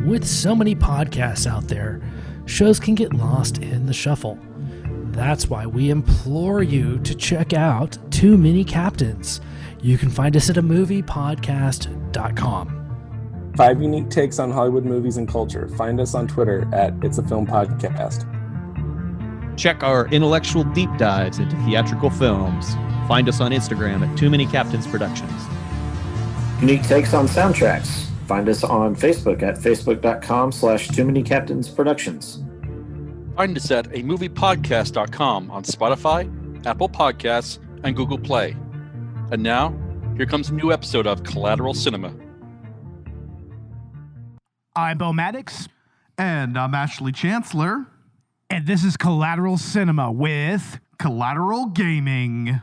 With so many podcasts out there, shows can get lost in the shuffle. That's why we implore you to check out Too Many Captains. You can find us at amoviepodcast.com. 5 unique takes on Hollywood movies and culture. Find us on Twitter at It's a Film Podcast. Check our intellectual deep dives into theatrical films. Find us on Instagram at Too Many Captains Productions. Unique takes on soundtracks. Find us on Facebook at facebook.com/Too Many Captains Productions. Find us at amoviepodcast.com on Spotify, Apple Podcasts, and Google Play. And now, here comes a new episode of Collateral Cinema. I'm Bo Maddox. And I'm Ashley Chancellor. And this is Collateral Cinema with Collateral Gaming.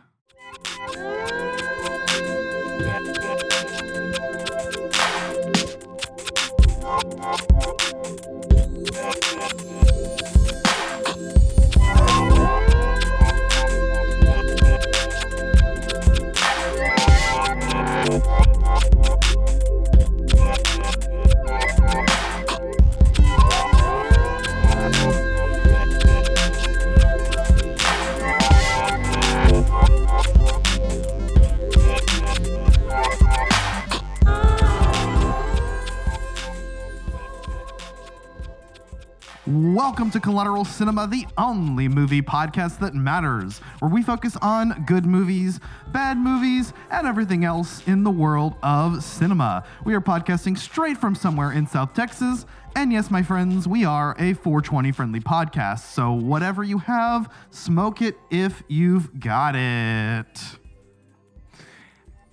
Welcome to Collateral Cinema, the only movie podcast that matters, where we focus on good movies, bad movies, and everything else in the world of cinema. We are podcasting straight from somewhere in South Texas, and yes, my friends, we are a 420 friendly podcast, so whatever you have, smoke it if you've got it.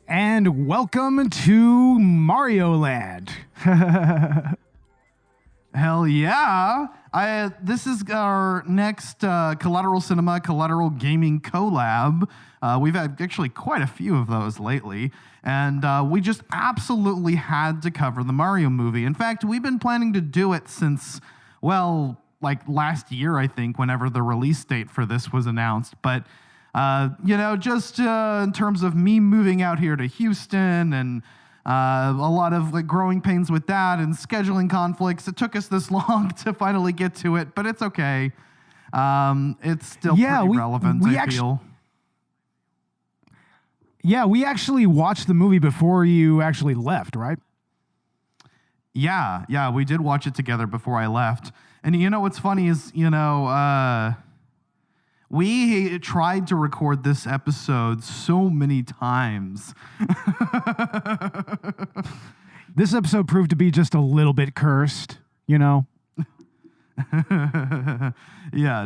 And welcome to Mario Land. Hell yeah. This is our next Collateral Cinema, Collateral Gaming collab. We've had actually quite a few of those lately, and we just absolutely had to cover the Mario movie. In fact, we've been planning to do it since, well, like last year, I think, whenever the release date for this was announced. But, just in terms of me moving out here to Houston and a lot of like growing pains with that and scheduling conflicts. It took us this long to finally get to it, but it's okay. It's still pretty relevant, I feel. Yeah, we actually watched the movie before you actually left, right? Yeah, we did watch it together before I left. And you know what's funny is, we tried to record this episode so many times. This episode proved to be just a little bit cursed, Yeah,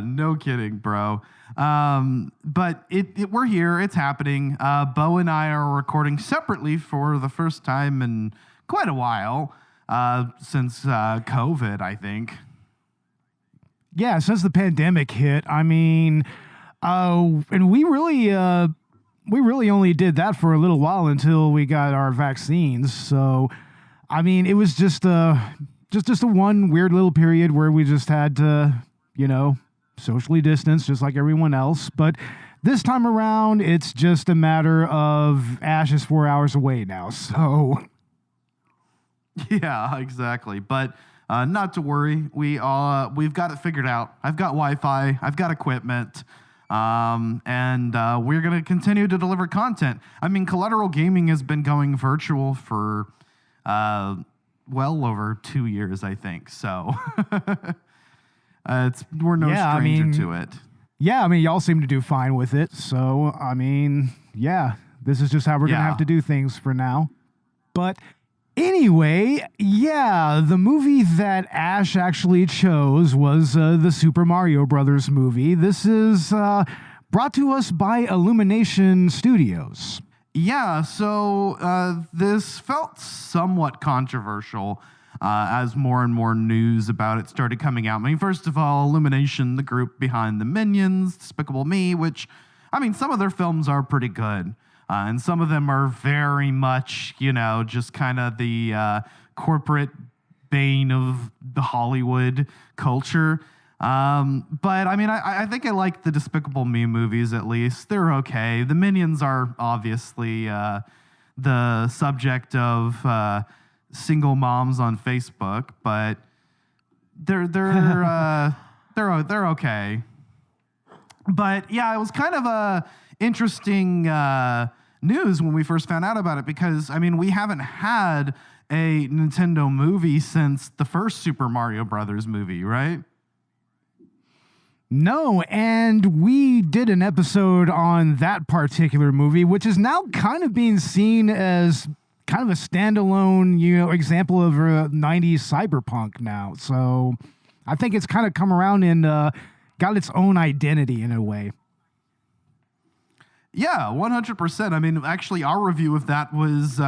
no kidding, bro. But we're here. It's happening. Bo and I are recording separately for the first time in quite a while, since COVID, I think. Yeah, since the pandemic hit, I mean, and we really only did that for a little while until we got our vaccines. So, I mean, it was just a one weird little period where we just had to, socially distance just like everyone else. But this time around, it's just a matter of Ash is 4 hours away now. So, yeah, exactly. But not to worry, we've got it figured out. I've got Wi-Fi, I've got equipment, and we're going to continue to deliver content. I mean, Collateral Gaming has been going virtual for well over 2 years, I think. So we're no stranger to it. Yeah, I mean, y'all seem to do fine with it. So, I mean, yeah, this is just how we're going to have to do things for now. But anyway, yeah, the movie that Ash actually chose was the Super Mario Brothers movie. This is brought to us by Illumination Studios. Yeah, so this felt somewhat controversial as more and more news about it started coming out. I mean, first of all, Illumination, the group behind the Minions, Despicable Me, which, I mean, some of their films are pretty good. And some of them are very much, just kind of the corporate bane of the Hollywood culture. But I mean, I think I like the Despicable Me movies at least. They're okay. The Minions are obviously the subject of single moms on Facebook, but they're okay. But yeah, it was kind of a interesting news when we first found out about it, because I mean, we haven't had a Nintendo movie since the first Super Mario Brothers movie, right? No, and we did an episode on that particular movie, which is now kind of being seen as kind of a standalone, example of a 90s cyberpunk now. So I think it's kind of come around and got its own identity in a way. Yeah, 100%. I mean, actually, our review of that was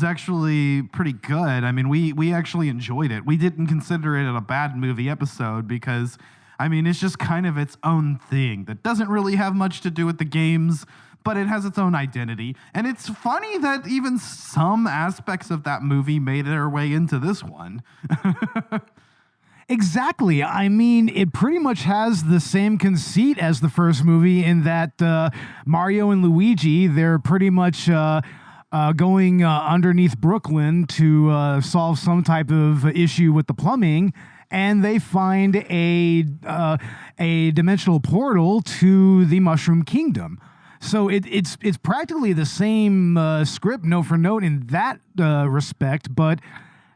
actually pretty good. I mean, we actually enjoyed it. We didn't consider it a bad movie episode because, I mean, it's just kind of its own thing that doesn't really have much to do with the games, but it has its own identity. And it's funny that even some aspects of that movie made their way into this one. Exactly. I mean, it pretty much has the same conceit as the first movie in that Mario and Luigi, they're pretty much going underneath Brooklyn to solve some type of issue with the plumbing, and they find a dimensional portal to the Mushroom Kingdom. So it's practically the same script, note for note, in that respect, but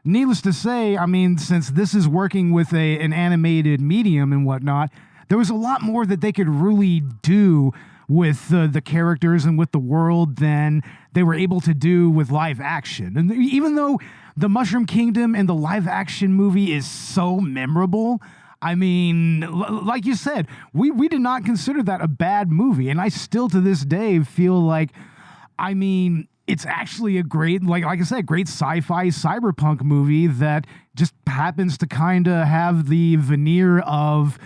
needless to say, I mean, since this is working with an animated medium and whatnot, there was a lot more that they could really do with the characters and with the world than they were able to do with live action. And even though the Mushroom Kingdom and the live action movie is so memorable, I mean, like you said, we did not consider that a bad movie. And I still to this day feel like, I mean, it's actually a great, like I said, great sci-fi cyberpunk movie that just happens to kind of have the veneer of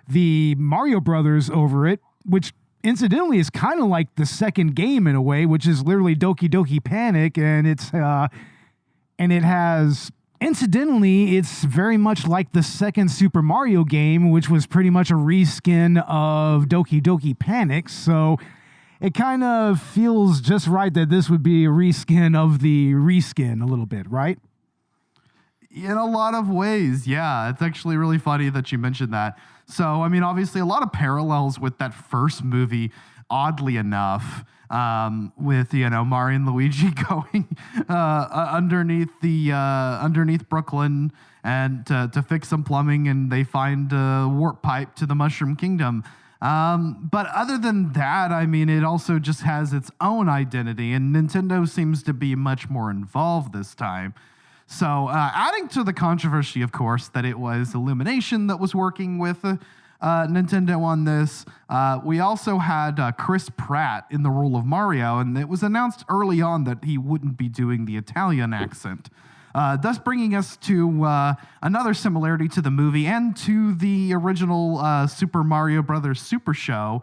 the Mario Brothers over it, which incidentally is kind of like the second game in a way, which is literally Doki Doki Panic, and it has, incidentally, it's very much like the second Super Mario game, which was pretty much a reskin of Doki Doki Panic. So it kind of feels just right that this would be a reskin of the reskin a little bit, right? In a lot of ways, yeah. It's actually really funny that you mentioned that. So, I mean, obviously a lot of parallels with that first movie, oddly enough, with, Mario and Luigi going underneath Brooklyn and to fix some plumbing, and they find a warp pipe to the Mushroom Kingdom. But other than that, I mean, it also just has its own identity, and Nintendo seems to be much more involved this time. So, adding to the controversy, of course, that it was Illumination that was working with Nintendo on this, we also had Chris Pratt in the role of Mario, and it was announced early on that he wouldn't be doing the Italian accent. Thus bringing us to another similarity to the movie and to the original Super Mario Brothers Super Show,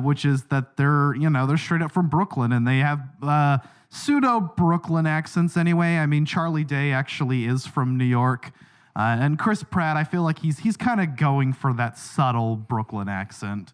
which is that they're straight up from Brooklyn, and they have pseudo Brooklyn accents anyway. I mean, Charlie Day actually is from New York, and Chris Pratt, I feel like he's kind of going for that subtle Brooklyn accent.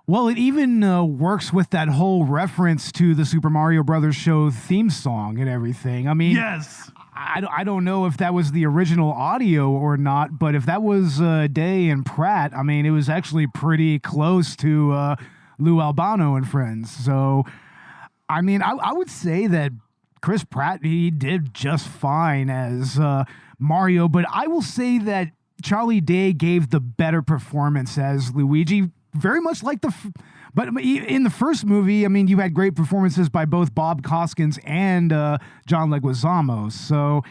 Well, it even works with that whole reference to the Super Mario Brothers show theme song and everything. I mean, yes, I don't know if that was the original audio or not, but if that was Day and Pratt, I mean, it was actually pretty close to Lou Albano and Friends. So, I mean, I would say that Chris Pratt, he did just fine as Mario, but I will say that Charlie Day gave the better performance as Luigi. Very much like but in the first movie, I mean, you had great performances by both Bob Hoskins and John Leguizamo. So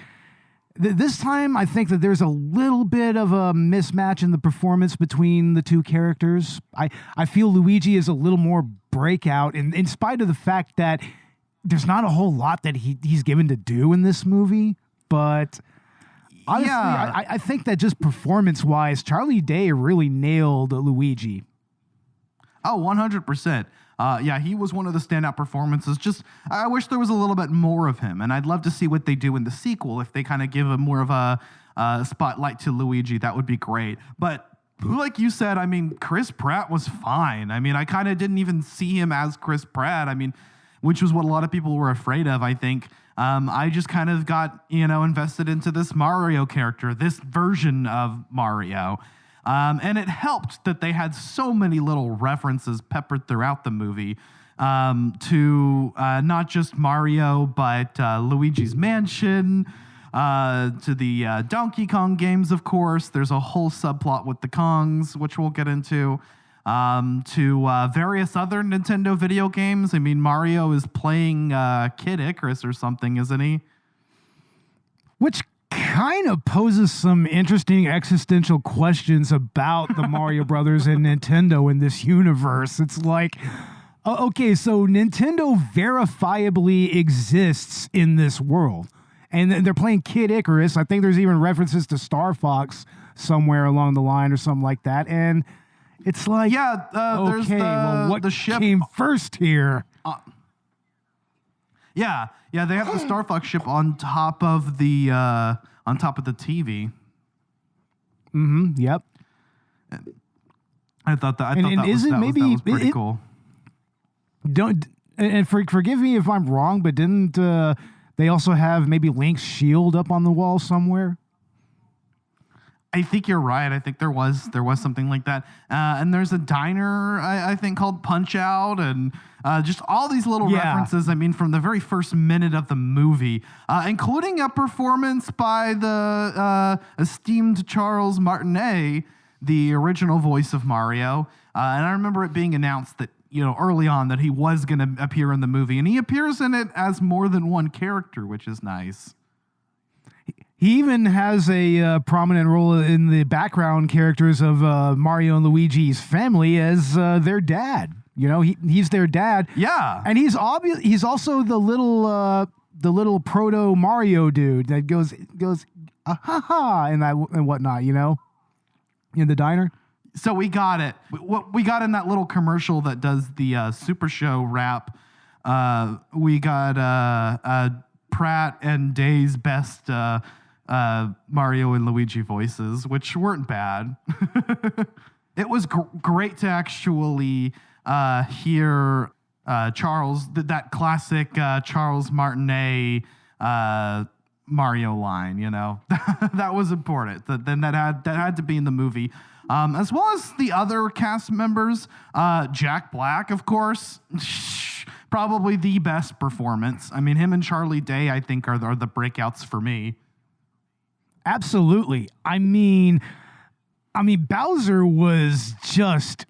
this time, I think that there's a little bit of a mismatch in the performance between the two characters. I feel Luigi is a little more breakout, in spite of the fact that there's not a whole lot that he's given to do in this movie. But honestly, yeah. I think that just performance-wise, Charlie Day really nailed Luigi. Oh, 100%. Yeah, he was one of the standout performances. Just, I wish there was a little bit more of him, and I'd love to see what they do in the sequel. If they kind of give him more of a spotlight to Luigi, that would be great. But like you said, I mean, Chris Pratt was fine. I mean, I kind of didn't even see him as Chris Pratt. I mean, which was what a lot of people were afraid of, I think. I just kind of got, invested into this Mario character, this version of Mario. And it helped that they had so many little references peppered throughout the movie to not just Mario, but Luigi's Mansion, to the Donkey Kong games, of course. There's a whole subplot with the Kongs, which we'll get into, to various other Nintendo video games. I mean, Mario is playing Kid Icarus or something, isn't he? Which kind of poses some interesting existential questions about the Mario Brothers and Nintendo in this universe. It's like, okay, so Nintendo verifiably exists in this world, and they're playing Kid Icarus. I think there's even references to Star Fox somewhere along the line or something like that. And it's like, there's what the ship came first here? Yeah, they have the Star Fox ship on top of the TV. Mm-hmm. Yep. I thought that was pretty cool. Forgive me if I'm wrong, but didn't they also have maybe Link's shield up on the wall somewhere? I think you're right. I think there was something like that. And there's a diner, I think, called Punch Out, and just all these little references, I mean, from the very first minute of the movie, including a performance by the esteemed Charles Martinet, the original voice of Mario. And I remember it being announced that, early on that he was going to appear in the movie, and he appears in it as more than one character, which is nice. He even has a prominent role in the background characters of Mario and Luigi's family as their dad. He's their dad. Yeah, and he's also the little proto Mario dude that goes ha ha and whatnot. In the diner. So we got it. What we got in that little commercial that does the Super Show rap. We got Pratt and Day's best Mario and Luigi voices, which weren't bad. It was great to actually hear Charles, that classic Charles Martinet Mario line. That was important. That had to be in the movie, as well as the other cast members. Jack Black, of course. Probably the best performance. I mean, him and Charlie Day, I think, are the breakouts for me. Absolutely. I mean, Bowser was just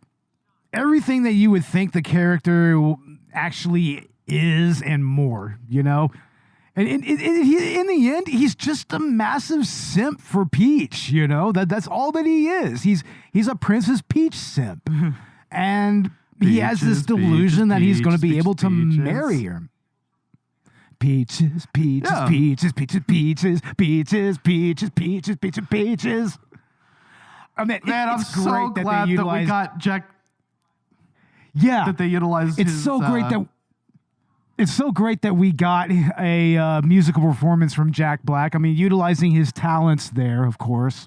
everything that you would think the character actually is and more, And in the end, he's just a massive simp for Peach, That's all that he is. He's a Princess Peach simp. And he has this delusion that he's going to be able to marry her. Peaches, peaches, peaches, peaches, peaches, peaches, peaches, peaches, peaches, peaches. I mean, man, I'm so glad that we got Jack. Yeah, that they utilized. It's so great that we got a musical performance from Jack Black. I mean, utilizing his talents there, of course.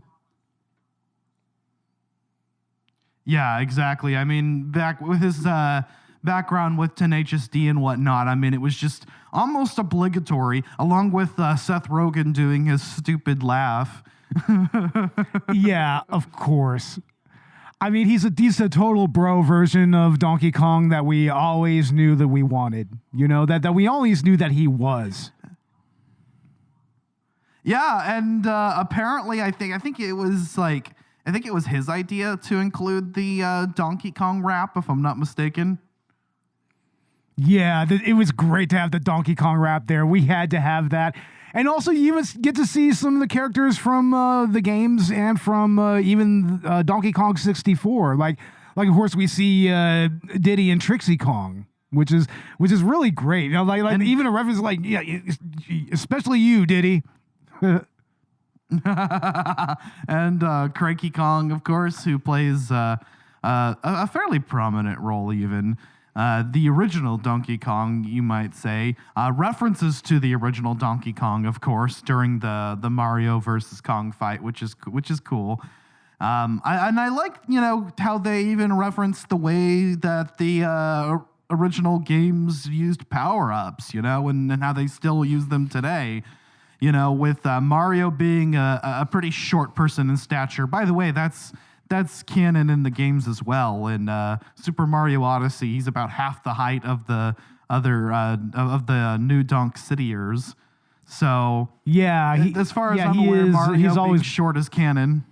Yeah, exactly. I mean, back with his background with Tenacious D and whatnot, I mean, it was just almost obligatory, along with Seth Rogen doing his stupid laugh. Yeah, of course. I mean, he's a total bro version of Donkey Kong that we always knew that we wanted. That we always knew that he was. Yeah, and apparently, I think it was his idea to include the Donkey Kong rap, if I'm not mistaken. Yeah, it was great to have the Donkey Kong rap there. We had to have that. And also, you even get to see some of the characters from the games and from even Donkey Kong 64. Like of course, we see Diddy and Trixie Kong, which is really great. And even a reference like, yeah, especially you, Diddy. And Cranky Kong, of course, who plays a fairly prominent role even. The original Donkey Kong, you might say. References to the original Donkey Kong, of course, during the Mario versus Kong fight, which is cool. I like, how they even reference the way that the original games used power-ups, and how they still use them today. With Mario being a pretty short person in stature. By the way, that's canon in the games as well. In Super Mario Odyssey, he's about half the height of the other of the New Donk Cityers. So yeah, as far as I'm aware, Mario always being short as canon.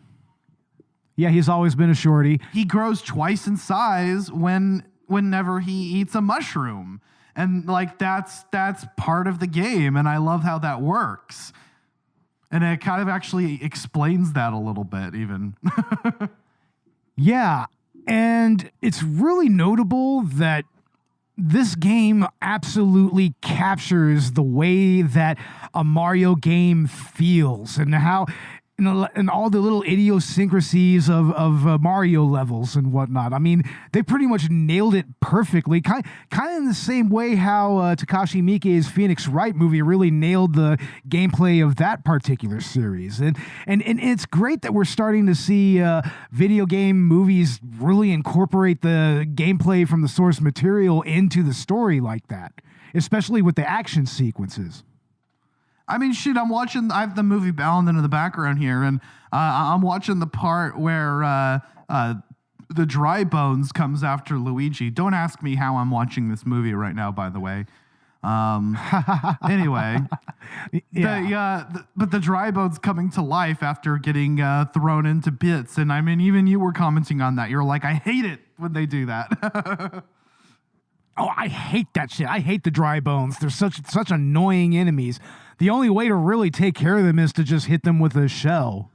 Yeah, he's always been a shorty. He grows twice in size whenever he eats a mushroom. And that's part of the game, and I love how that works. And it kind of actually explains that a little bit, even. Yeah, and it's really notable that this game absolutely captures the way that a Mario game feels, and how and all the little idiosyncrasies of Mario levels and whatnot. I mean, they pretty much nailed it perfectly. Kind of in the same way how Takashi Miike's Phoenix Wright movie really nailed the gameplay of that particular series. And it's great that we're starting to see video game movies really incorporate the gameplay from the source material into the story like that, especially with the action sequences. I mean, shoot, I have the movie Bound into the background here, and I'm watching the part where the dry bones comes after Luigi. Don't ask me how I'm watching this movie right now, by the way. Anyway, but the dry bones coming to life after getting thrown into bits. And I mean, even you were commenting on that. You're like, I hate it when they do that. Oh, I hate that shit. I hate the dry bones. They're such annoying enemies. The only way to really take care of them is to just hit them with a shell,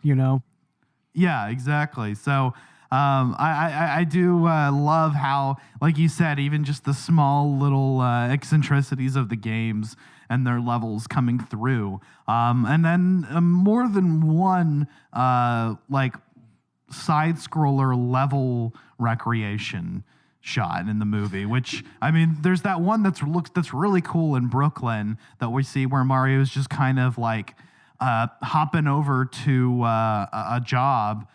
Yeah, exactly. So I do love how, like you said, even just the small little eccentricities of the games and their levels coming through. And then more than one side-scroller level recreation shot in the movie, which, I mean, there's that one that's really cool in Brooklyn that we see where Mario is just kind of hopping over to a job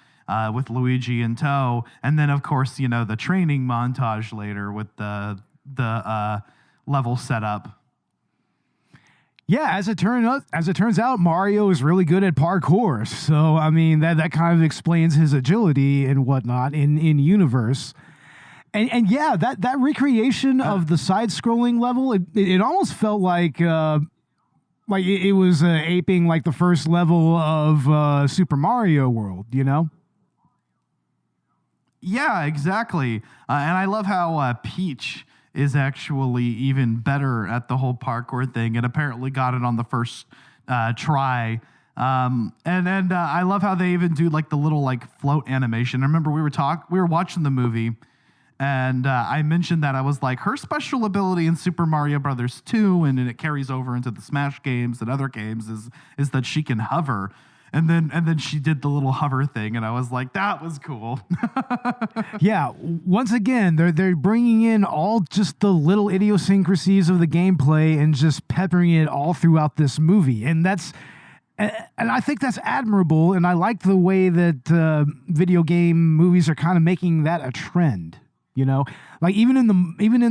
with Luigi in tow, and then of course the training montage later with the level setup. Yeah, as it turns out, Mario is really good at parkour. So I mean that kind of explains his agility and whatnot in universe. And yeah, that recreation of the side-scrolling level, it almost felt like it was aping like the first level of Super Mario World, Yeah, exactly. And I love how Peach is actually even better at the whole parkour thing, and apparently got it on the first try. And I love how they even do the little float animation. I remember we were watching the movie. And I mentioned that I was like, her special ability in Super Mario Brothers 2, and it carries over into the Smash games and other games, is that she can hover. And then she did the little hover thing, and I was like, that was cool. Yeah, once again, they're bringing in all just the little idiosyncrasies of the gameplay and just peppering it all throughout this movie, and I think that's admirable. And I like the way that video game movies are kind of making that a trend. Even in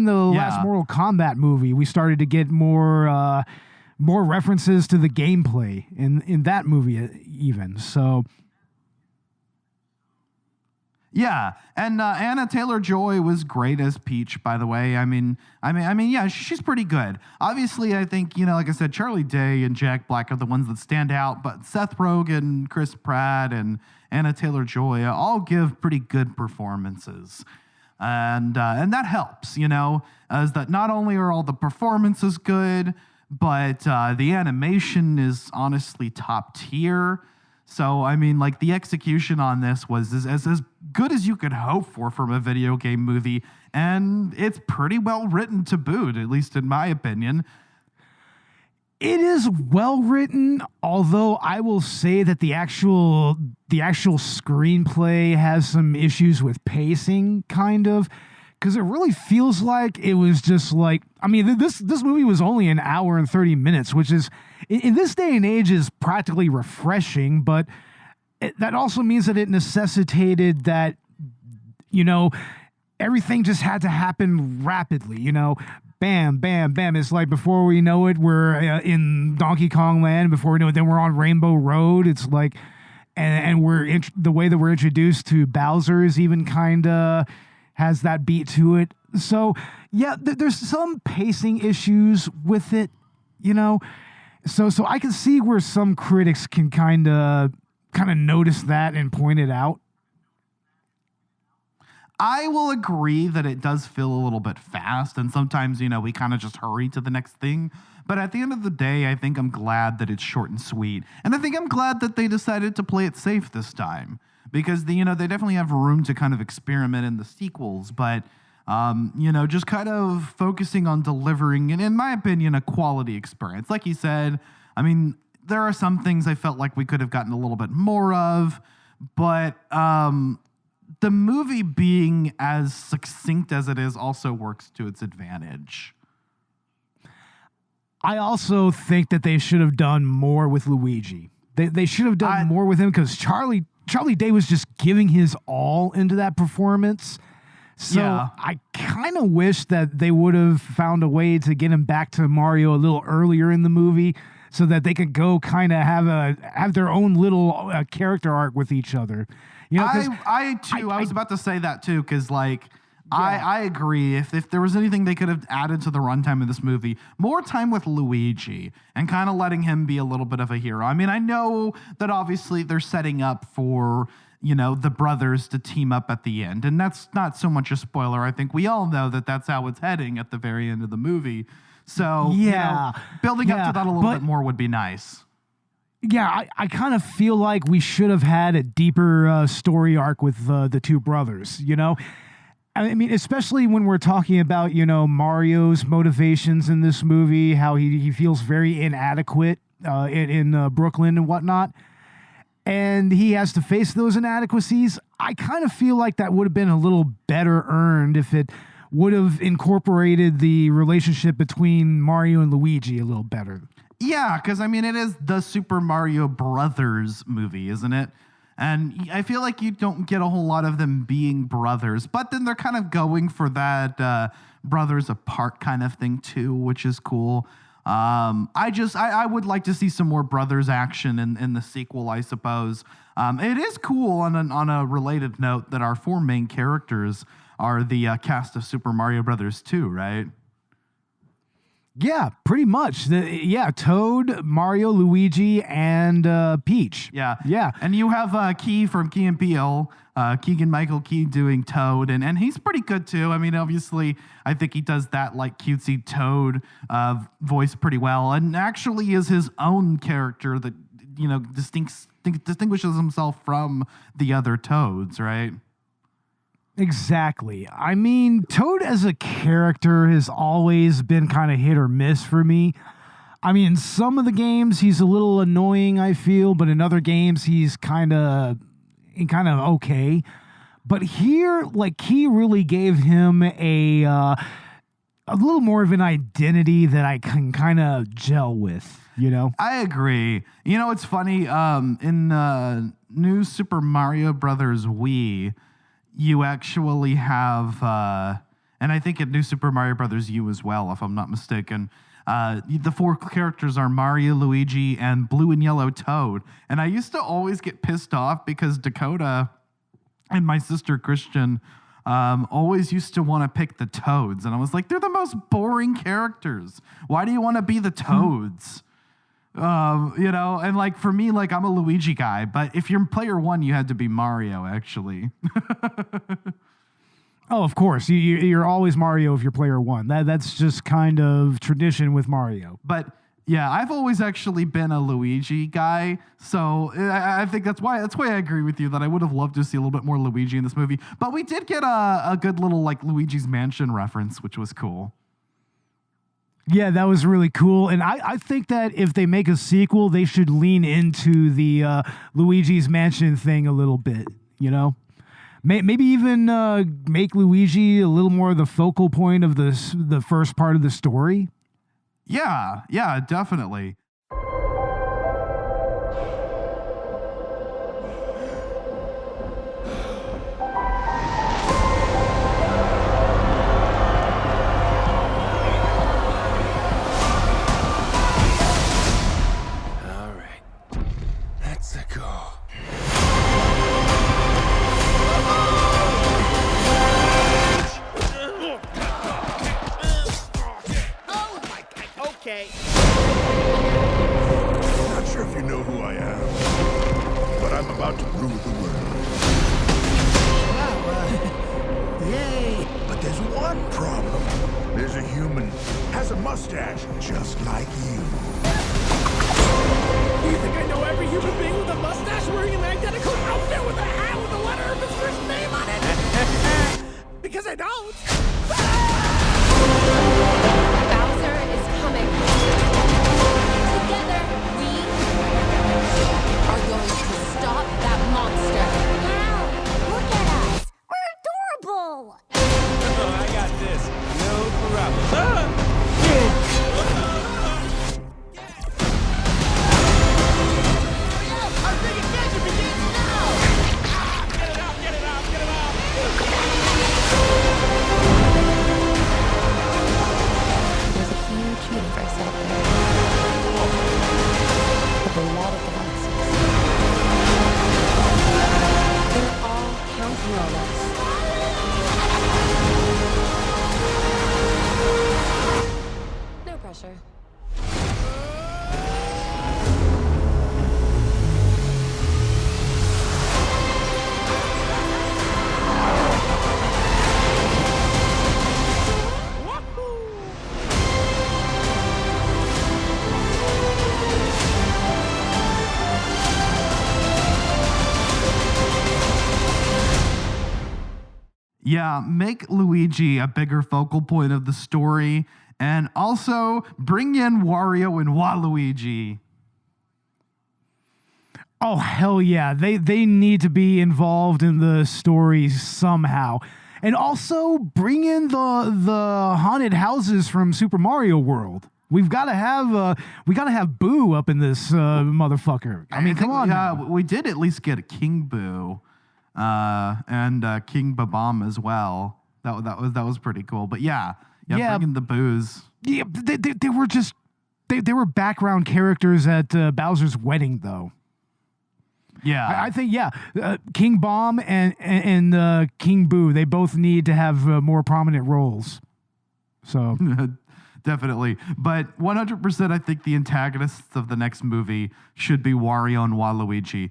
the last Mortal Kombat movie, we started to get more references to the gameplay in that movie even. So yeah, and Anna Taylor-Joy was great as Peach, by the way. I mean, yeah, she's pretty good. Obviously, I think like I said, Charlie Day and Jack Black are the ones that stand out, but Seth Rogen, Chris Pratt, and Anna Taylor-Joy all give pretty good performances. And that helps, as that not only are all the performances good, but the animation is honestly top tier. So, I mean, the execution on this was as good as you could hope for from a video game movie, and it's pretty well written to boot, at least in my opinion. It is well written, although I will say that the actual screenplay has some issues with pacing, kind of, because it really feels like it was just this movie was only an hour and 30 minutes, which is in this day and age is practically refreshing, but that also means that it necessitated that everything just had to happen rapidly, you know. Bam, bam, bam. It's like before we know it, we're in Donkey Kong Land. Before we know it, then we're on Rainbow Road. It's like, and the way that we're introduced to Bowser is even kind of has that beat to it. So yeah, there's some pacing issues with it, you know. So I can see where some critics can kind of notice that and point it out. I will agree that it does feel a little bit fast, and sometimes, you know, we kind of just hurry to the next thing. But at the end of the day, I think I'm glad that it's short and sweet. And I think I'm glad that they decided to play it safe this time. Because, they definitely have room to kind of experiment in the sequels. But, just kind of focusing on delivering, and in my opinion, a quality experience. Like you said, I mean, there are some things I felt like we could have gotten a little bit more of. But the movie being as succinct as it is also works to its advantage. I also think that they should have done more with Luigi. They should have done more with him because Charlie Day was just giving his all into that performance. So yeah. I kind of wish that they would have found a way to get him back to Mario a little earlier in the movie so that they could go kind of have their own little character arc with each other. You know, I was about to say that too, because I agree. If there was anything they could have added to the runtime of this movie, more time with Luigi and kind of letting him be a little bit of a hero. I mean, I know that obviously they're setting up for, the brothers to team up at the end, and that's not so much a spoiler. I think we all know that that's how it's heading at the very end of the movie. So building up to that a little bit more would be nice. Yeah, I kind of feel like we should have had a deeper story arc with the two brothers, I mean, especially when we're talking about, Mario's motivations in this movie, how he feels very inadequate in Brooklyn and whatnot, and he has to face those inadequacies. I kind of feel like that would have been a little better earned if it would have incorporated the relationship between Mario and Luigi a little better. Yeah, because, I mean, it is the Super Mario Brothers movie, isn't it? And I feel like you don't get a whole lot of them being brothers, but then they're kind of going for that brothers apart kind of thing too, which is cool. I would like to see some more brothers action in the sequel, I suppose. It is cool on a related note that our four main characters are the cast of Super Mario Brothers 2, right? Yeah, pretty much. Toad, Mario, Luigi, and Peach. Yeah. And you have Key from Key and Peele, Keegan-Michael Key doing Toad, and he's pretty good too. I mean, obviously, I think he does that like cutesy Toad voice pretty well, and actually is his own character that distinguishes himself from the other Toads, right? Exactly. I mean, Toad as a character has always been kind of hit or miss for me. I mean, in some of the games, he's a little annoying, I feel, but in other games, he's kind of okay. But here, he really gave him a little more of an identity that I can kind of gel with, I agree. It's funny. In New Super Mario Brothers Wii, you actually have, and I think at New Super Mario Brothers U as well, if I'm not mistaken, the four characters are Mario, Luigi, and Blue and Yellow Toad. And I used to always get pissed off because Dakota and my sister Christian always used to want to pick the Toads. And I was like, they're the most boring characters. Why do you want to be the Toads? And for me, I'm a Luigi guy, but if you're player one, you had to be Mario, actually. Oh, of course. You're always Mario if you're player one. That's just kind of tradition with Mario. But yeah, I've always actually been a Luigi guy, so I think that's why I agree with you that I would have loved to see a little bit more Luigi in this movie. But we did get a good little Luigi's Mansion reference, which was cool. Yeah, that was really cool. And I think that if they make a sequel, they should lean into the Luigi's Mansion thing a little bit, Maybe even make Luigi a little more the focal point of the first part of the story. Yeah, definitely. Setsuko. Oh my God. Okay. Not sure if you know who I am, but I'm about to rule the world. Wow. Yay. But there's one problem. There's a human, has a mustache, just like you. Do you think I know every human being with a mustache wearing an identical outfit with a hat with the letter of his first name on it? Because I don't. Bowser is coming. Together, we are going to stop that monster. Wow, look at us. We're adorable. Oh, I got this. No problem. Our big adventure begins now. Get it out, get it out, get it out. There's a huge universe out there. With a lot of galaxies. They're all counting on us. No pressure. Yeah, make Luigi a bigger focal point of the story, and also bring in Wario and Waluigi. Oh, hell yeah. They need to be involved in the story somehow. And also bring in the haunted houses from Super Mario World. We've got to have Boo up in this motherfucker. I mean, come on. Yeah, we did at least get a King Boo and King Babam as well. That was pretty cool. But yeah, bringing the Boos. Yeah, they were just they were background characters at Bowser's wedding, though. Yeah, I think King Bomb and King Boo, they both need to have more prominent roles. So definitely, but 100%, I think the antagonists of the next movie should be Wario and Waluigi,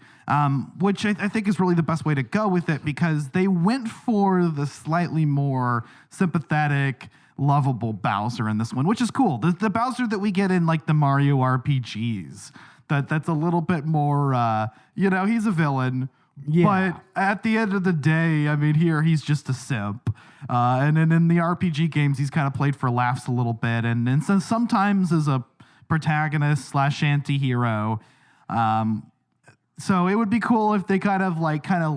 which I think is really the best way to go with it, because they went for the slightly more sympathetic, lovable Bowser in this one, which is cool. The Bowser that we get in like the Mario RPGs. That's a little bit more, he's a villain. Yeah. But at the end of the day, I mean, here he's just a simp. And then in the RPG games, he's kind of played for laughs a little bit. And so sometimes as a protagonist / anti-hero. So it would be cool if they kind of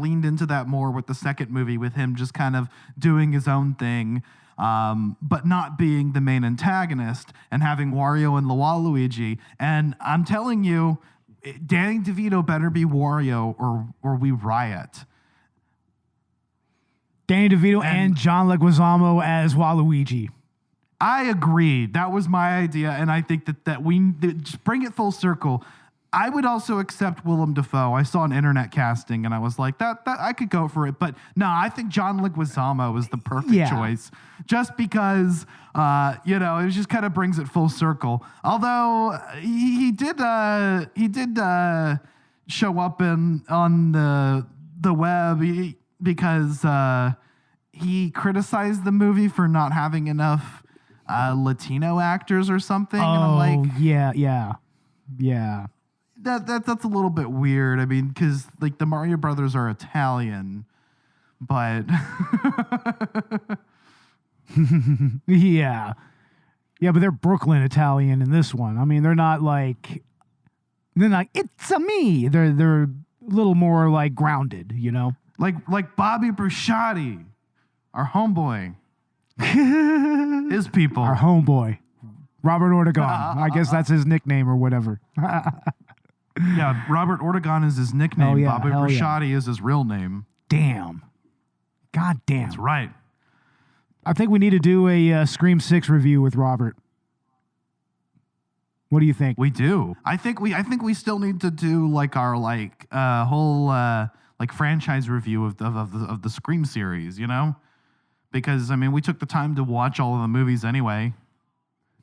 leaned into that more with the second movie, with him just kind of doing his own thing. But not being the main antagonist, and having Wario and Waluigi. And I'm telling you, Danny DeVito better be Wario or we riot. Danny DeVito and John Leguizamo as Waluigi. I agree. That was my idea, and I think that we just bring it full circle. I would also accept Willem Dafoe. I saw an internet casting, and I was like, that I could go for it. But no, I think John Leguizamo is the perfect choice, just because it just kind of brings it full circle. Although he did show up on the web because he criticized the movie for not having enough Latino actors or something. Oh, and I'm like, yeah. That's a little bit weird. I mean, because like the Mario Brothers are Italian, but yeah, but they're Brooklyn Italian in this one. I mean, they're not like it's a me. They're a little more like grounded, like Bobby Brusciati, our homeboy, his people, our homeboy, Robert Ortegon. I guess that's his nickname or whatever. Yeah, Robert Ortegon is his nickname. Oh, yeah, Bobby Brusciati is his real name. Damn. God damn. That's right. I think we need to do a Scream 6 review with Robert. What do you think? We do. I think we still need to do like our whole like franchise review of the Scream series, you know? Because I mean, we took the time to watch all of the movies anyway.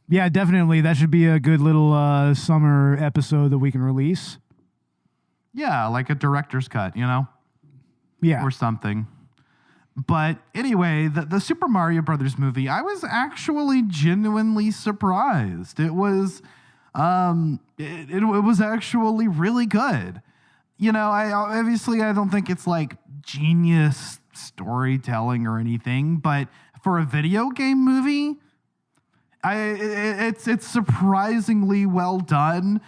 Yeah, definitely. That should be a good little summer episode that we can release. Yeah, like a director's cut, you know? Yeah. Or something. But anyway, the Super Mario Brothers movie, I was actually genuinely surprised. It was it was actually really good. You know, I don't think it's like genius storytelling or anything, but for a video game movie, it's surprisingly well done.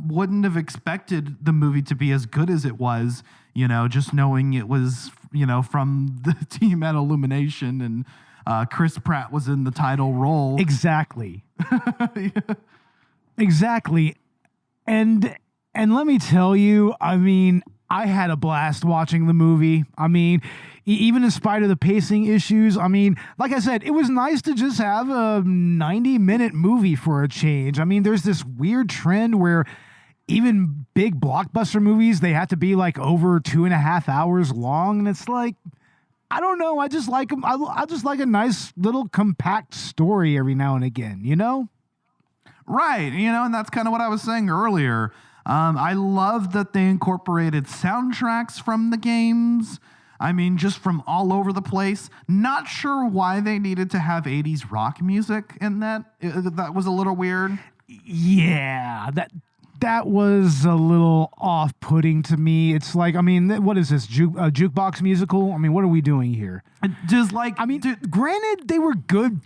Wouldn't have expected the movie to be as good as it was, you know, just knowing it was, you know, from the team at Illumination and Chris Pratt was in the title role. Exactly. Exactly. And let me tell you, I mean, I had a blast watching the movie. I mean, even in spite of the pacing issues, I mean, like I said, it was nice to just have a 90-minute movie for a change. I mean, there's this weird trend where even big blockbuster movies, they have to be like over 2.5 hours long. And it's like, I don't know. I just like them. I just like a nice little compact story every now and again, you know? Right. You know, and that's kind of what I was saying earlier. I love that they incorporated soundtracks from the games. I mean, just from all over the place. Not sure why they needed to have 80s rock music in that. That was a little weird. Yeah, that was a little off-putting to me. It's like, I mean, what is this, jukebox musical? I mean, what are we doing here? Just like, I mean, granted, they were good.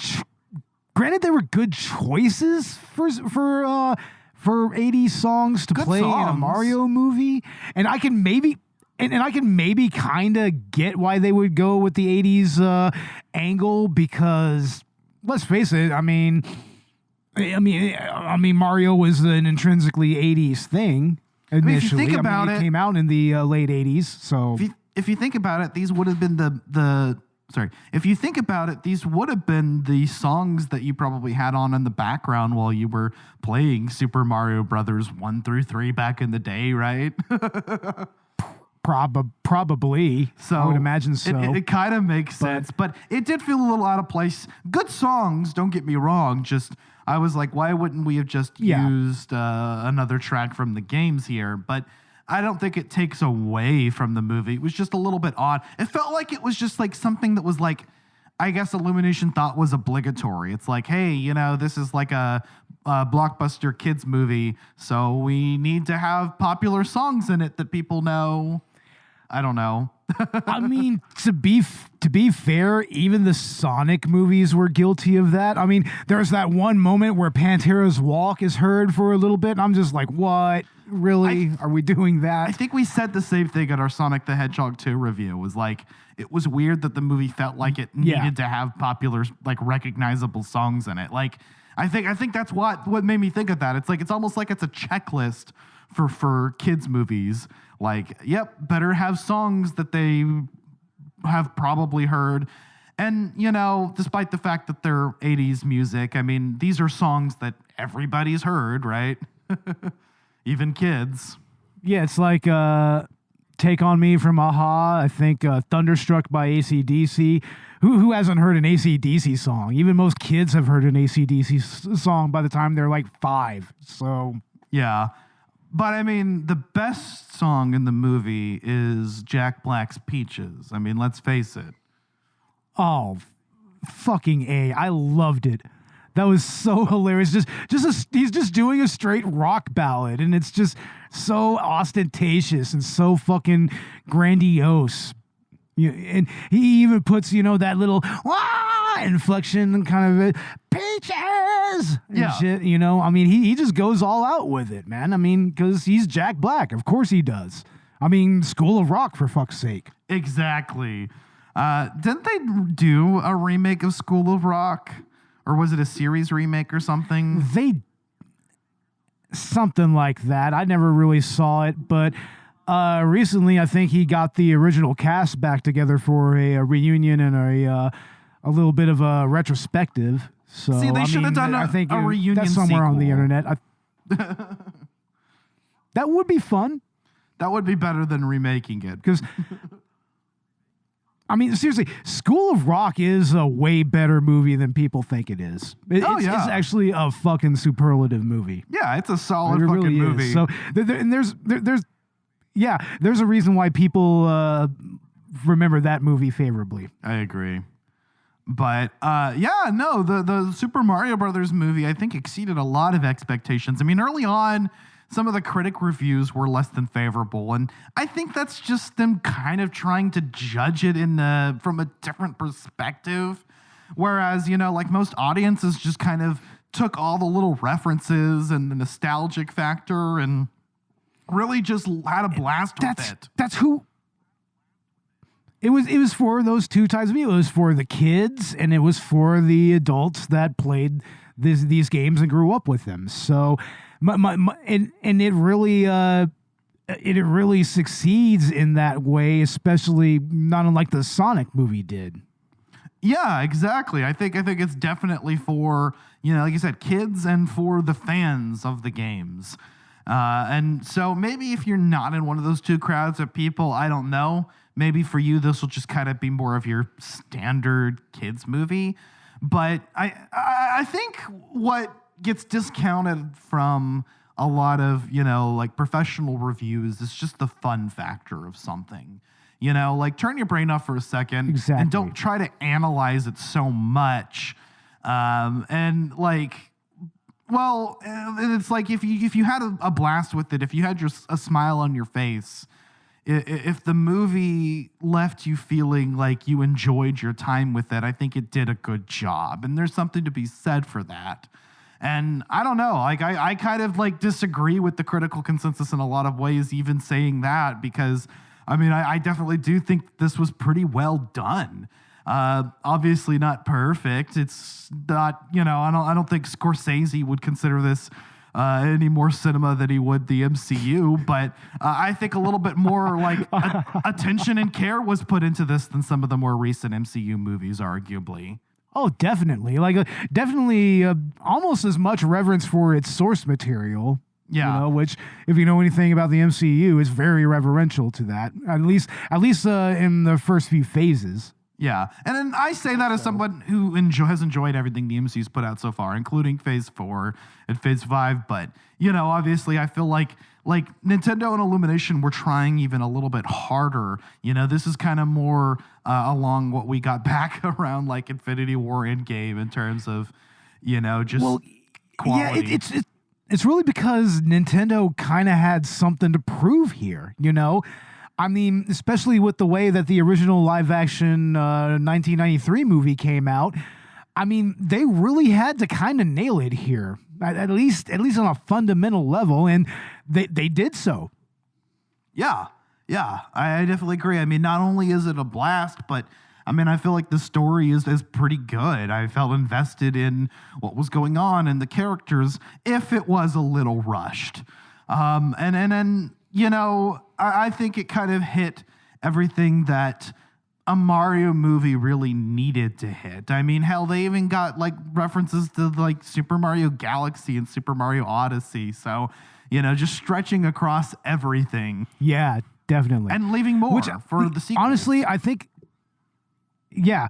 Granted, they were good choices for 80s songs to play in a Mario movie, and I can maybe. And I can maybe kind of get why they would go with the 80s angle, because let's face it, I mean, Mario was an intrinsically 80s thing initially. I mean, if you think about it came out in the late 80s. So if you think about it, these would have been if you think about it, these would have been the songs that you probably had on in the background while you were playing Super Mario Brothers 1 through 3 back in the day, right? Probably. So I would imagine so. It kind of makes sense, but it did feel a little out of place. Good songs, don't get me wrong. Just I was like, why wouldn't we have just used another track from the games here? But I don't think it takes away from the movie. It was just a little bit odd. It felt like it was just like something that was like, I guess Illumination thought was obligatory. It's like, hey, you know, this is like a blockbuster kids movie, so we need to have popular songs in it that people know. I don't know. I mean, to be fair, even the Sonic movies were guilty of that. I mean, there's that one moment where Pantera's Walk is heard for a little bit, and I'm just like, what? Really? Are we doing that? I think we said the same thing at our Sonic the Hedgehog 2 review. Was like, it was weird that the movie felt like it needed to have popular, like, recognizable songs in it. Like, I think that's what made me think of that. It's like, it's almost like it's a checklist for kids movies. Like, yep, better have songs that they have probably heard. And, you know, despite the fact that they're 80s music, I mean, these are songs that everybody's heard, right? Even kids. Yeah, it's like Take On Me from a-ha. I think Thunderstruck by AC/DC. Who hasn't heard an AC/DC song? Even most kids have heard an AC/DC song by the time they're like 5. So, yeah. But, I mean, the best song in the movie is Jack Black's Peaches. I mean, let's face it. Oh, fucking A. I loved it. That was so hilarious. He's just doing a straight rock ballad, and it's just so ostentatious and so fucking grandiose. And he even puts, you know, that little inflection and kind of peaches and shit, you know. I mean, he just goes all out with it, man. I mean, because he's Jack Black. Of course he does. I mean, School of Rock, for fuck's sake. Exactly. Didn't they do a remake of School of Rock? Or was it a series remake or something? Something like that. I never really saw it, but recently I think he got the original cast back together for a reunion and a little bit of a retrospective. So See, they I should have mean, done I think a reunion that's somewhere on the sequel. internet. That would be fun. That would be better than remaking it. Because, I mean, seriously, School of Rock is a way better movie than people think it is. It's actually a fucking superlative movie. Yeah, it's a solid It fucking really movie. is. So, there's a reason why people remember that movie favorably. I agree. But the Super Mario Brothers movie, I think, exceeded a lot of expectations. I mean, early on, some of the critic reviews were less than favorable, and I think that's just them kind of trying to judge it from a different perspective. Whereas, like most audiences just kind of took all the little references and the nostalgic factor and really just had a blast with it. That's who. It was for those two types of people. It was for the kids, and it was for the adults that played these games and grew up with them. So, and it really succeeds in that way, especially not unlike the Sonic movie did. Yeah, exactly. I think it's definitely for, like you said, kids and for the fans of the games. And so maybe if you're not in one of those two crowds of people, I don't know. Maybe for you, this will just kind of be more of your standard kids movie. But I think what gets discounted from a lot of, like professional reviews is just the fun factor of something. Like turn your brain off for a second and don't try to analyze it so much. And it's like if you had a blast with it, if you had a smile on your face, if the movie left you feeling like you enjoyed your time with it, I think it did a good job. And there's something to be said for that. And I don't know, I kind of disagree with the critical consensus in a lot of ways, even saying that, because I mean, I definitely do think this was pretty well done. Obviously not perfect. It's not, I don't think Scorsese would consider this any more cinema than he would the MCU, but I think a little bit more attention and care was put into this than some of the more recent MCU movies, arguably. Oh, definitely. Definitely almost as much reverence for its source material. Yeah. Which, if you know anything about the MCU, is very reverential to that. At least in the first few phases. Yeah, and then I say that as someone who has enjoyed everything the MCU's put out so far, including Phase 4 and Phase 5. But, obviously I feel like Nintendo and Illumination were trying even a little bit harder. This is kind of more along what we got back around Infinity War Endgame in terms of, just quality. Yeah, it's really because Nintendo kind of had something to prove here, I mean, especially with the way that the original live-action 1993 movie came out. I mean, they really had to kind of nail it here, at least on a fundamental level, and they did so. Yeah, I definitely agree. I mean, not only is it a blast, but I mean, I feel like the story is pretty good. I felt invested in what was going on and the characters, if it was a little rushed. I think it kind of hit everything that a Mario movie really needed to hit. I mean, hell, they even got references to Super Mario Galaxy and Super Mario Odyssey. So, just stretching across everything. Yeah, definitely. And leaving more for the sequels. Honestly, I think, yeah.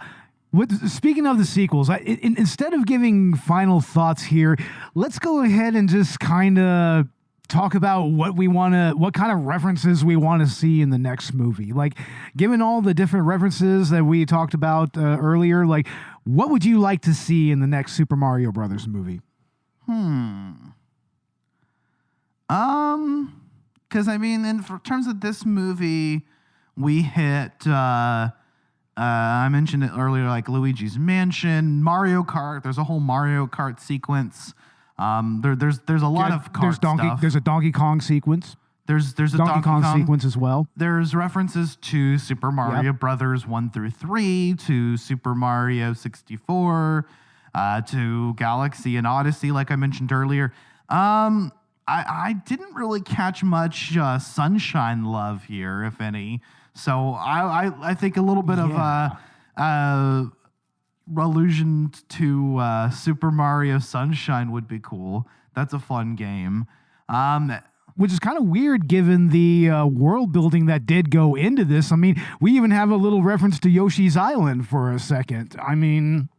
Speaking of the sequels, instead of giving final thoughts here, let's go ahead and just kind of talk about what kind of references we want to see in the next movie. Given all the different references that we talked about earlier, what would you like to see in the next Super Mario Brothers movie? Because I mean, in terms of this movie, we hit. I mentioned it earlier, Luigi's Mansion, Mario Kart. There's a whole Mario Kart sequence. There's a lot of kart stuff. There's a Donkey Kong sequence. There's a Donkey Kong sequence as well. There's references to Super Mario Brothers 1 through 3, to Super Mario 64, to Galaxy and Odyssey, like I mentioned earlier. I didn't really catch much Sunshine love here, if any. So I think a little bit of allusion to Super Mario Sunshine would be cool. That's a fun game. Which is kind of weird given the world building that did go into this. I mean, we even have a little reference to Yoshi's Island for a second. I mean...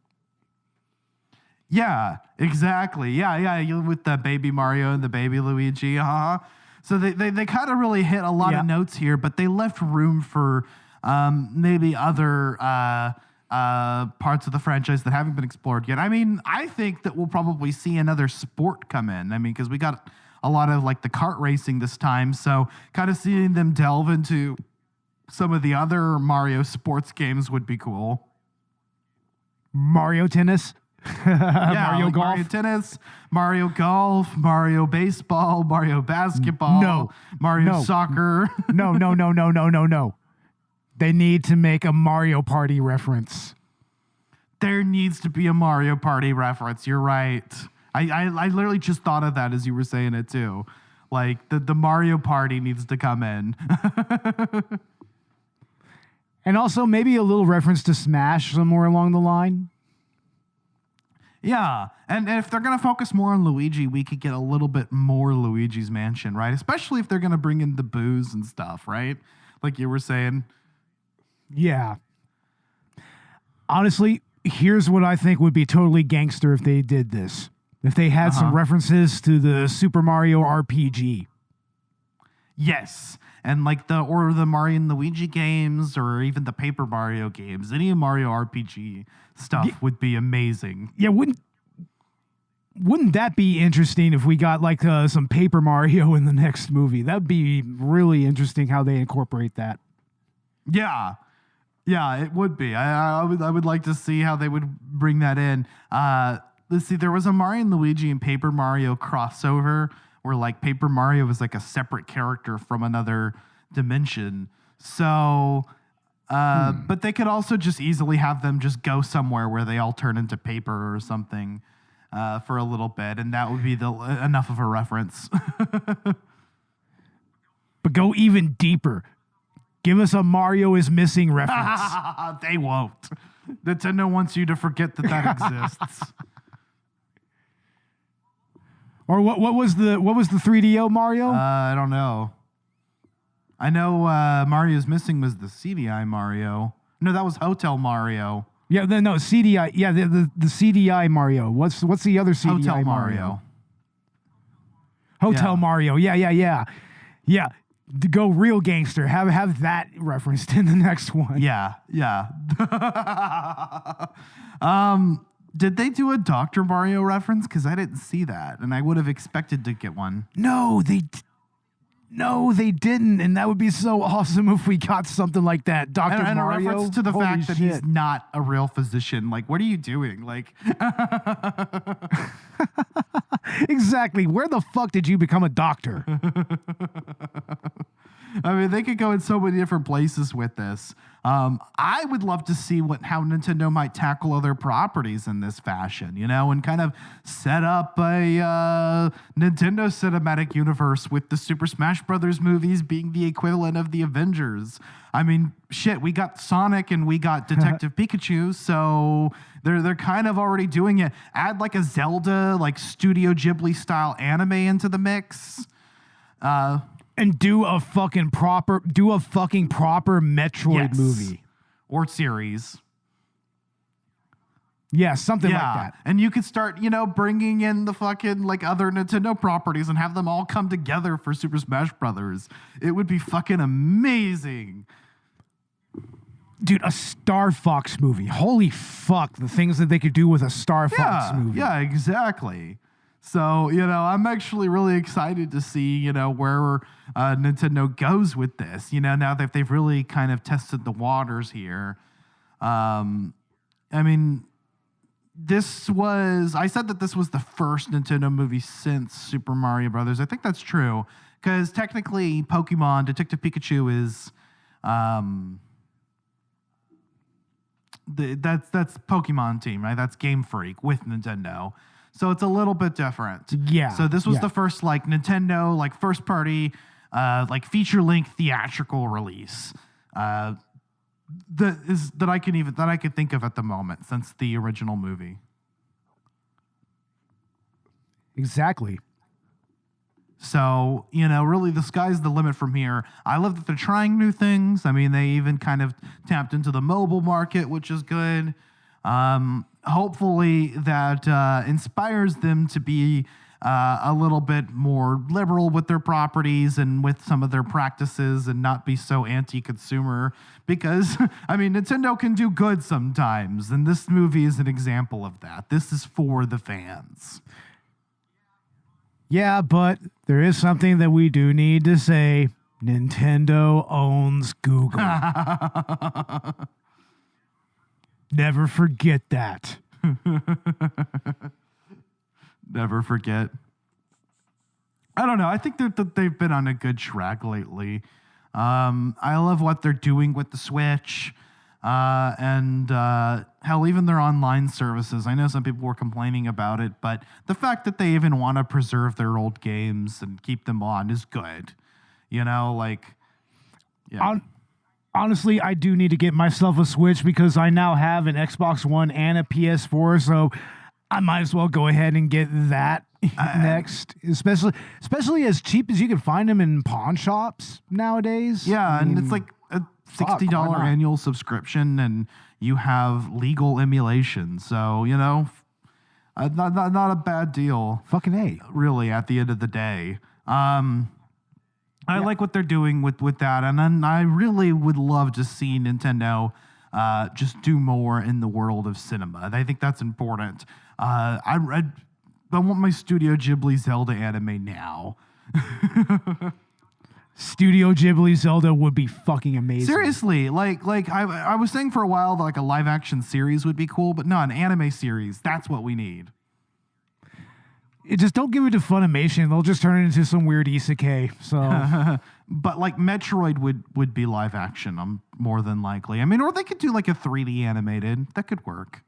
Yeah, exactly. Yeah, with the baby Mario and the baby Luigi. So they kind of really hit a lot of notes here, but they left room for maybe other parts of the franchise that haven't been explored yet. I mean, I think that we'll probably see another sport come in. I mean, because we got a lot of like the kart racing this time, so kind of seeing them delve into some of the other Mario sports games would be cool. Mario Tennis. Mario like Golf. Mario Tennis, Mario Golf, Mario Baseball, Mario Basketball, Mario Soccer. No. They need to make a Mario Party reference. There needs to be a Mario Party reference. You're right. I literally just thought of that as you were saying it too. Like the Mario Party needs to come in. And also maybe a little reference to Smash somewhere along the line. Yeah, and if they're going to focus more on Luigi, we could get a little bit more Luigi's Mansion, right? Especially if they're going to bring in the booze and stuff, right? Like you were saying. Yeah. Honestly, here's what I think would be totally gangster if they did this. If they had some references to the Super Mario RPG. Yes. And like the Mario and Luigi games or even the Paper Mario games, any Mario RPG stuff would be amazing. Yeah, wouldn't that be interesting if we got like some Paper Mario in the next movie? That'd be really interesting how they incorporate that. Yeah. Yeah, it would be. I would like to see how they would bring that in. Let's see, there was a Mario and Luigi and Paper Mario crossover where like Paper Mario was like a separate character from another dimension. So, but they could also just easily have them just go somewhere where they all turn into paper or something for a little bit, and that would be enough of a reference. But go even deeper. Give us a Mario is missing reference. They won't. Nintendo wants you to forget that exists. Or what was the 3DO Mario? I don't know. I know Mario's Missing was the CDI Mario. No, that was Hotel Mario. Yeah, no, CDI. Yeah, the CDI Mario. What's the other CDI Hotel Mario? Hotel Mario. Yeah. To go real gangster. Have that referenced in the next one. Yeah. Did they do a Dr. Mario reference? Because I didn't see that, and I would have expected to get one. No, they didn't, and that would be so awesome if we got something like that. Dr. And Mario, a reference to the fact that he's not a real physician. Like, what are you doing? Like, exactly. Where the fuck did you become a doctor? I mean, they could go in so many different places with this. I would love to see how Nintendo might tackle other properties in this fashion, and kind of set up a Nintendo cinematic universe with the Super Smash Brothers movies being the equivalent of the Avengers. I mean, shit, we got Sonic and we got Detective Pikachu, so they're kind of already doing it. Add like a Zelda, like Studio Ghibli style anime into the mix. And do a fucking proper Metroid movie or series. Yeah, something like that. And you could start, bringing in the fucking like other Nintendo properties and have them all come together for Super Smash Brothers. It would be fucking amazing. Dude, a Star Fox movie. Holy fuck, the things that they could do with a Star Fox movie. Yeah, exactly. So, I'm actually really excited to see, where Nintendo goes with this, now that they've really kind of tested the waters here. I mean, I said that this was the first Nintendo movie since Super Mario Brothers. I think that's true because technically Pokemon Detective Pikachu is, that's Pokemon team, right? That's Game Freak with Nintendo. So it's a little bit different. Yeah. So this was the first like Nintendo like first party like feature length theatrical release. that I can think of at the moment since the original movie. Exactly. So, really the sky's the limit from here. I love that they're trying new things. I mean, they even kind of tapped into the mobile market, which is good. Hopefully that inspires them to be a little bit more liberal with their properties and with some of their practices and not be so anti-consumer because, I mean, Nintendo can do good sometimes, and this movie is an example of that. This is for the fans. Yeah, but there is something that we do need to say. Nintendo owns Google. Never forget that. Never forget. I don't know. I think that they've been on a good track lately. I love what they're doing with the Switch. And hell, even their online services. I know some people were complaining about it, but the fact that they even want to preserve their old games and keep them on is good. Yeah. Honestly, I do need to get myself a Switch because I now have an Xbox One and a PS4, so I might as well go ahead and get that next. Especially as cheap as you can find them in pawn shops nowadays. Yeah, and it's like a $60 annual subscription, and you have legal emulation. So, not a bad deal. Fucking A. Really, at the end of the day. I like what they're doing with that, and then I really would love to see Nintendo just do more in the world of cinema. And I think that's important. I want my Studio Ghibli Zelda anime now. Studio Ghibli Zelda would be fucking amazing. Seriously, I was saying for a while that like a live action series would be cool, but no, an anime series, that's what we need. Just don't give it to Funimation. They'll just turn it into some weird isekai. So, but like Metroid would be live action, more than likely. I mean, or they could do like a 3D animated. That could work.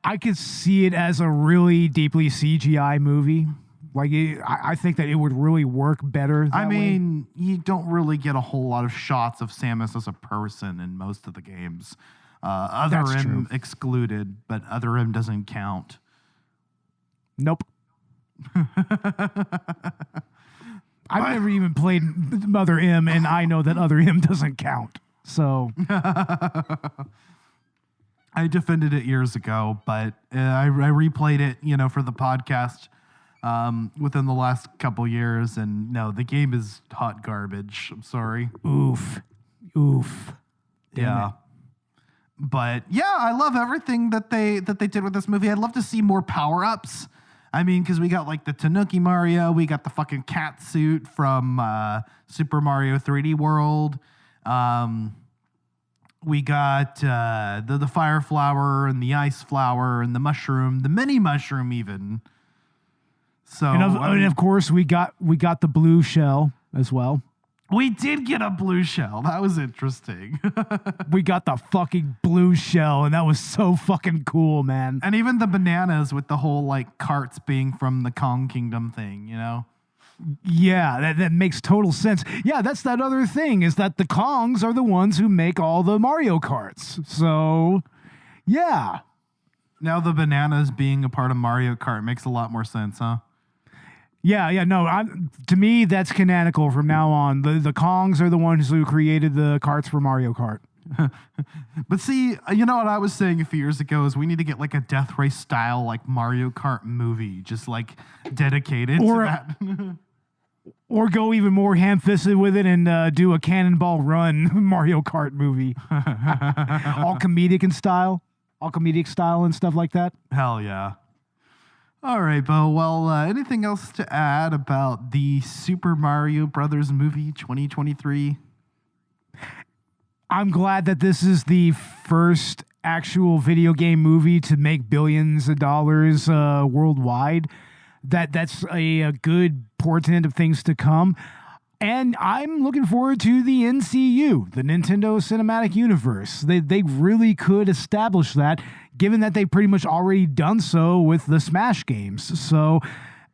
I could see it as a really deeply CGI movie. Like, I think that it would really work better that way. You don't really get a whole lot of shots of Samus as a person in most of the games. Other M excluded, but Other M doesn't count. Nope. I've never even played Mother M, and I know that Other M doesn't count. So I defended it years ago, but I replayed it, for the podcast within the last couple years, and no, the game is hot garbage. I'm sorry. Oof. Yeah. But yeah, I love everything that they did with this movie. I'd love to see more power-ups. I mean, because we got like the Tanuki Mario, we got the fucking cat suit from Super Mario 3D World. We got the fire flower and the ice flower and the mushroom, the mini mushroom even. So and of course we got the blue shell as well. We did get a blue shell. That was interesting. We got the fucking blue shell, and that was so fucking cool, man. And even the bananas with the whole like carts being from the Kong Kingdom thing, Yeah, that makes total sense. Yeah, that's that other thing, is that the Kongs are the ones who make all the Mario Karts. So, yeah. Now the bananas being a part of Mario Kart makes a lot more sense, huh? Yeah, no, to me, that's canonical from now on. The Kongs are the ones who created the carts for Mario Kart. But see, what I was saying a few years ago is we need to get like a Death Race style like Mario Kart movie, just like dedicated to that. Or go even more ham-fisted with it and do a Cannonball Run Mario Kart movie. All comedic style and stuff like that. Hell yeah. All right, Bo. Well, anything else to add about the Super Mario Brothers movie 2023? I'm glad that this is the first actual video game movie to make billions of dollars worldwide. That's a good portent of things to come. And I'm looking forward to the NCU, the Nintendo Cinematic Universe. They really could establish that, given that they pretty much already done so with the Smash games. So,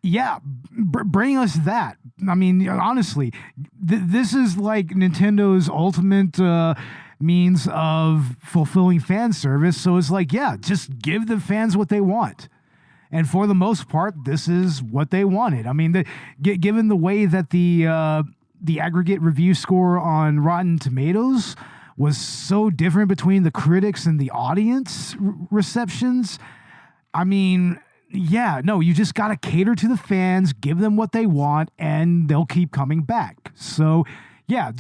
yeah, bring us that. I mean, honestly, this is like Nintendo's ultimate means of fulfilling fan service. So it's like, yeah, just give the fans what they want. And for the most part, this is what they wanted. I mean, given the way that the aggregate review score on Rotten Tomatoes was so different between the critics and the audience receptions, I mean, yeah, no, you just got to cater to the fans, give them what they want, and they'll keep coming back. So, yeah,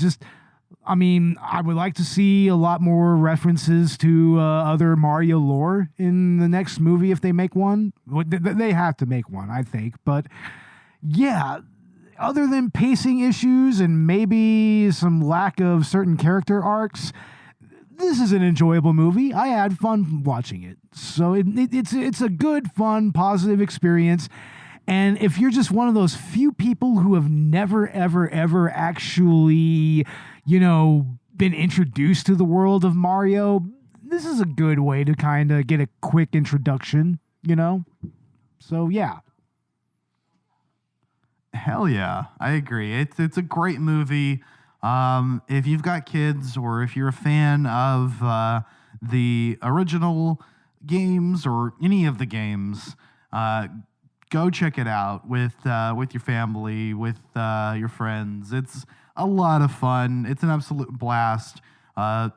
I mean, I would like to see a lot more references to other Mario lore in the next movie if they make one. They have to make one, I think. But, yeah, other than pacing issues and maybe some lack of certain character arcs, this is an enjoyable movie. I had fun watching it. So it's a good, fun, positive experience. And if you're just one of those few people who have never, ever, ever actually, been introduced to the world of Mario, this is a good way to kind of get a quick introduction, So, yeah. Hell yeah, I agree. It's a great movie. If you've got kids or if you're a fan of the original games or any of the games, go check it out with your family, with your friends. It's a lot of fun. It's an absolute blast.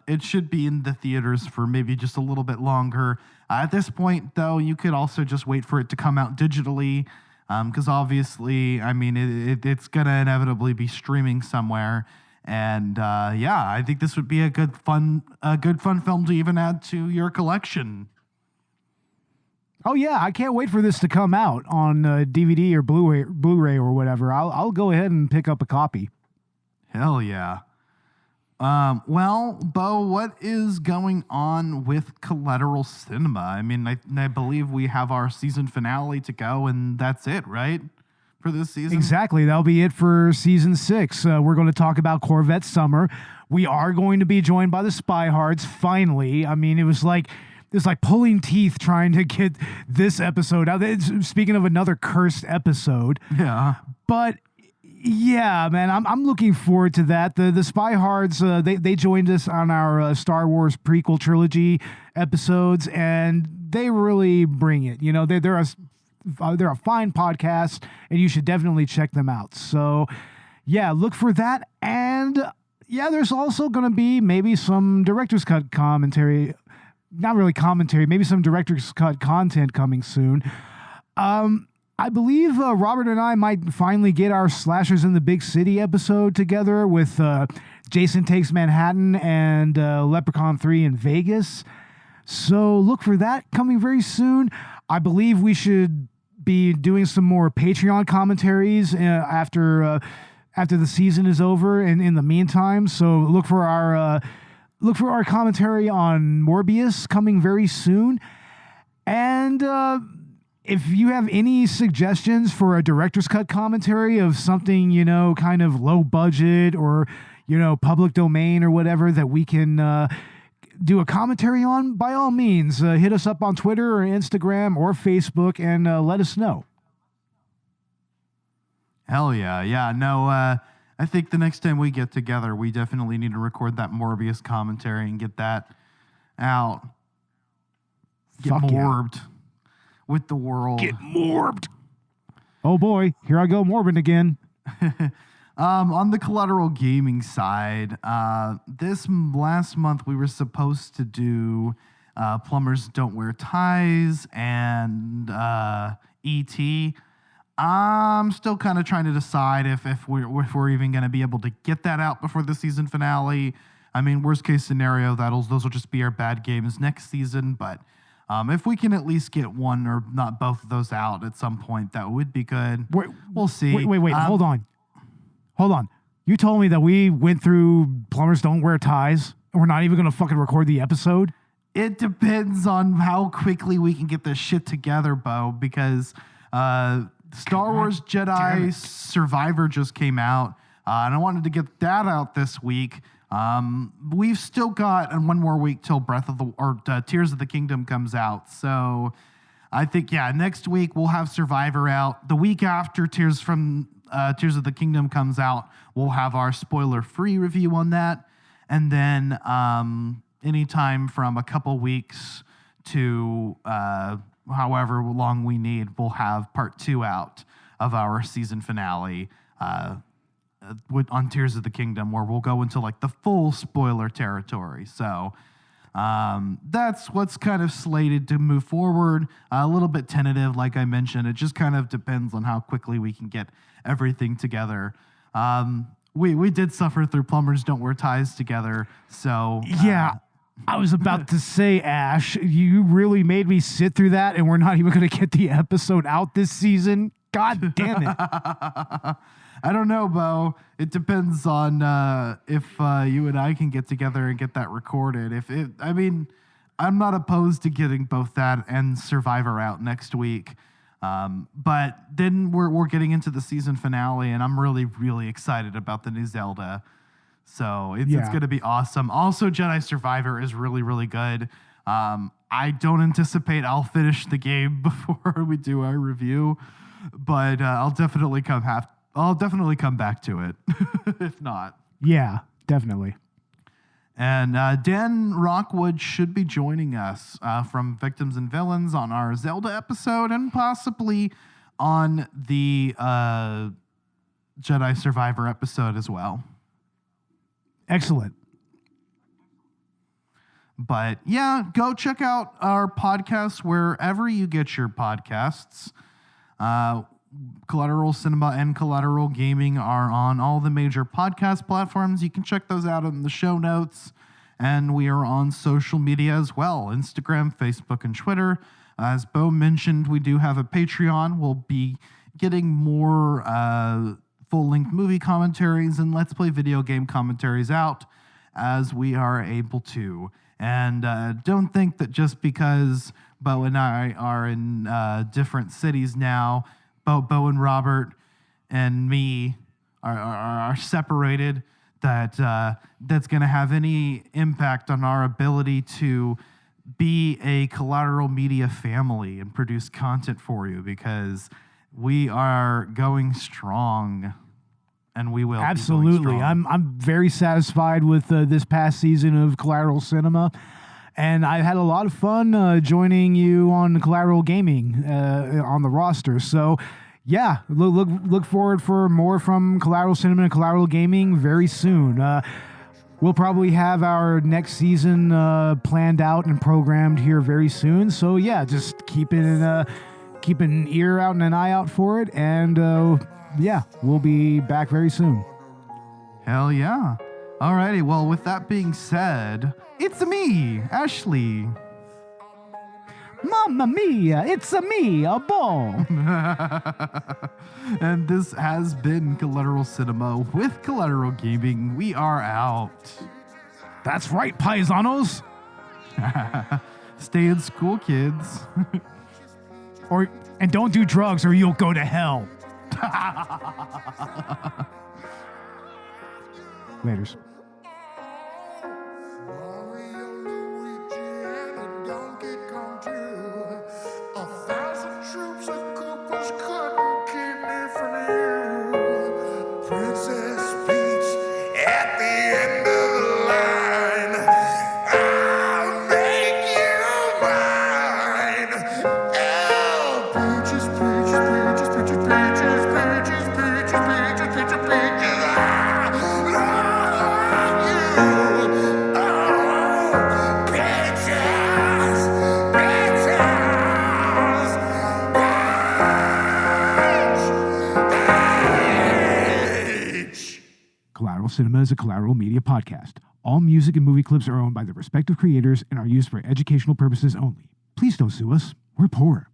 It should be in the theaters for maybe just a little bit longer. At this point, though, you could also just wait for it to come out digitally. Because obviously, I mean, it's going to inevitably be streaming somewhere. And I think this would be a good fun film to even add to your collection. Oh, yeah, I can't wait for this to come out on DVD or Blu-ray or whatever. I'll go ahead and pick up a copy. Hell yeah. Well, Bo, what is going on with Collateral Cinema? I mean, I believe we have our season finale to go, and that's it, right? For this season? Exactly. That'll be it for season 6. We're going to talk about Corvette Summer. We are going to be joined by the Spy Hards, finally. I mean, it was like pulling teeth trying to get this episode out. Speaking of another cursed episode. Yeah. But yeah, man, I'm looking forward to that. The Spy Hards, they joined us on our Star Wars prequel trilogy episodes, and they really bring it. They're a fine podcast, and you should definitely check them out. So, yeah, look for that. And yeah, there's also going to be maybe some director's cut commentary. Not really commentary, maybe some director's cut content coming soon. I believe Robert and I might finally get our Slashers in the Big City episode together with Jason Takes Manhattan and Leprechaun 3 in Vegas. So look for that coming very soon. I believe we should be doing some more Patreon commentaries after the season is over and in the meantime. So look for our commentary on Morbius coming very soon. And if you have any suggestions for a director's cut commentary of something, kind of low budget or, public domain or whatever that we can do a commentary on, by all means, hit us up on Twitter or Instagram or Facebook and let us know. Hell yeah. Yeah, no, I think the next time we get together, we definitely need to record that Morbius commentary and get that out. Get morbed with the world. Get morbed. Oh boy, here I go morbing again. On the Collateral Gaming side, this last month we were supposed to do Plumbers Don't Wear Ties and E.T. I'm still kind of trying to decide if we're even going to be able to get that out before the season finale. I mean, worst case scenario, those will just be our bad games next season, but if we can at least get one or not both of those out at some point, that would be good. We'll see. Wait. Hold on. You told me that we went through Plumbers Don't Wear Ties and we're not even going to fucking record the episode? It depends on how quickly we can get this shit together, Bo, because Star Wars Jedi Survivor just came out, and I wanted to get that out this week. We've still got one more week till Tears of the Kingdom comes out. So I think, next week we'll have Survivor out. The week after Tears of the Kingdom comes out, we'll have our spoiler-free review on that. And then anytime from a couple weeks to however long we need, we'll have part 2 out of our season finale on Tears of the Kingdom, where we'll go into like the full spoiler territory. So that's what's kind of slated to move forward. A little bit tentative, like I mentioned. It just kind of depends on how quickly we can get everything together. We did suffer through Plumbers Don't Wear Ties together, so... Yeah, I was about to say, Ash, you really made me sit through that, and we're not even going to get the episode out this season. God damn it. I don't know, Bo. It depends on if you and I can get together and get that recorded. I'm not opposed to getting both that and Survivor out next week. But then we're getting into the season finale, and I'm really, really excited about the new Zelda. So it's going to be awesome. Also, Jedi Survivor is really, really good. I don't anticipate I'll finish the game before we do our review, but I'll definitely come back to it if not. Yeah, definitely. And Dan Rockwood should be joining us from Victims and Villains on our Zelda episode, and possibly on the Jedi Survivor episode as well. Excellent. But yeah, go check out our podcast wherever you get your podcasts. Collateral Cinema and Collateral Gaming are on all the major podcast platforms. You can check those out in the show notes. And we are on social media as well, Instagram, Facebook, and Twitter. As Bo mentioned, we do have a Patreon. We'll be getting more full-length movie commentaries and Let's Play video game commentaries out as we are able to. And don't think that just because Bo and I are in different cities now, Bo and Robert and me are separated, that's going to have any impact on our ability to be a Collateral Media family and produce content for you, because we are going strong, and we will. Absolutely. I'm very satisfied with this past season of Collateral Cinema, and I had a lot of fun joining you on Collateral Gaming on the roster. So, yeah, look forward for more from Collateral Cinema and Collateral Gaming very soon. We'll probably have our next season planned out and programmed here very soon. So, yeah, just keep an ear out and an eye out for it. And, yeah, we'll be back very soon. Hell yeah. Alrighty, well, with that being said, it's me, Ashley. Mamma mia, it's me, a ball. And this has been Collateral Cinema with Collateral Gaming. We are out. That's right, paisanos. Stay in school, kids. And don't do drugs or you'll go to hell. Laters. Collateral Cinema is a Collateral Media podcast. All music and movie clips are owned by their respective creators and are used for educational purposes only. Please don't sue us. We're poor.